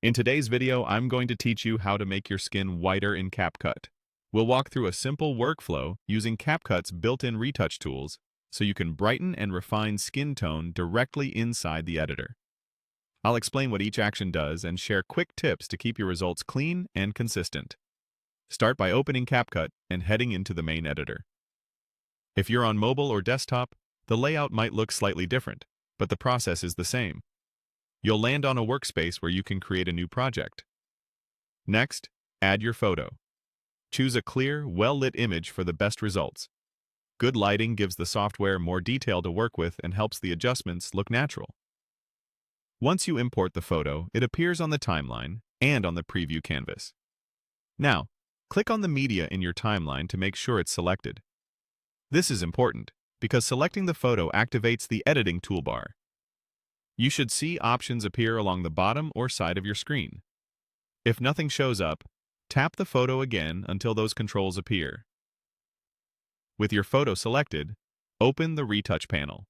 In today's video, I'm going to teach you how to make your skin whiter in CapCut. We'll walk through a simple workflow using CapCut's built-in retouch tools so you can brighten and refine skin tone directly inside the editor. I'll explain what each action does and share quick tips to keep your results clean and consistent. Start by opening CapCut and heading into the main editor. If you're on mobile or desktop, the layout might look slightly different, but the process is the same. You'll land on a workspace where you can create a new project. Next, add your photo. Choose a clear, well-lit image for the best results. Good lighting gives the software more detail to work with and helps the adjustments look natural. Once you import the photo, it appears on the timeline and on the preview canvas. Now, click on the media in your timeline to make sure it's selected. This is important because selecting the photo activates the editing toolbar. You should see options appear along the bottom or side of your screen. If nothing shows up, tap the photo again until those controls appear. With your photo selected, open the Retouch panel.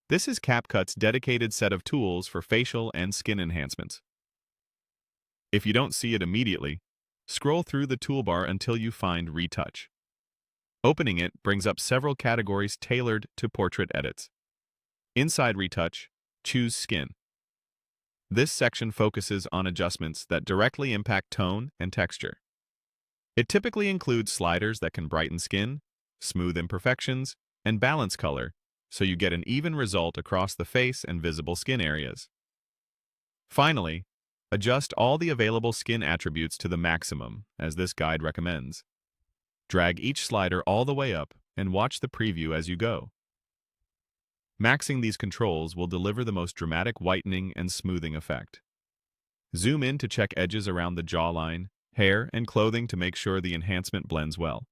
This is CapCut's dedicated set of tools for facial and skin enhancements. If you don't see it immediately, scroll through the toolbar until you find Retouch. Opening it brings up several categories tailored to portrait edits. Inside Retouch, choose Skin. This section focuses on adjustments that directly impact tone and texture. It typically includes sliders that can brighten skin, smooth imperfections, and balance color, so you get an even result across the face and visible skin areas. Finally, adjust all the available skin attributes to the maximum, as this guide recommends. Drag each slider all the way up and watch the preview as you go. Maxing these controls will deliver the most dramatic whitening and smoothing effect. Zoom in to check edges around the jawline, hair, and clothing to make sure the enhancement blends well.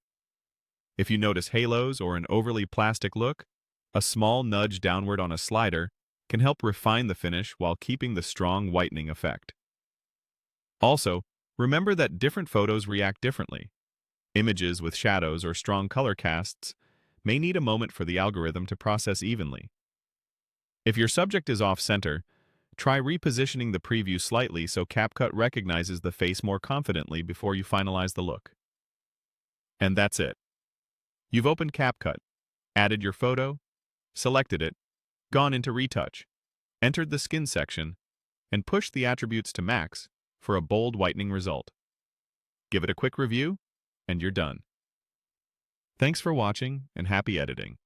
If you notice halos or an overly plastic look, a small nudge downward on a slider can help refine the finish while keeping the strong whitening effect. Also, remember that different photos react differently. Images with shadows or strong color casts may need a moment for the algorithm to process evenly. If your subject is off-center, try repositioning the preview slightly so CapCut recognizes the face more confidently before you finalize the look. And that's it. You've opened CapCut, added your photo, selected it, gone into Retouch, entered the skin section, and pushed the attributes to max for a bold whitening result. Give it a quick review, and you're done. Thanks for watching, and happy editing.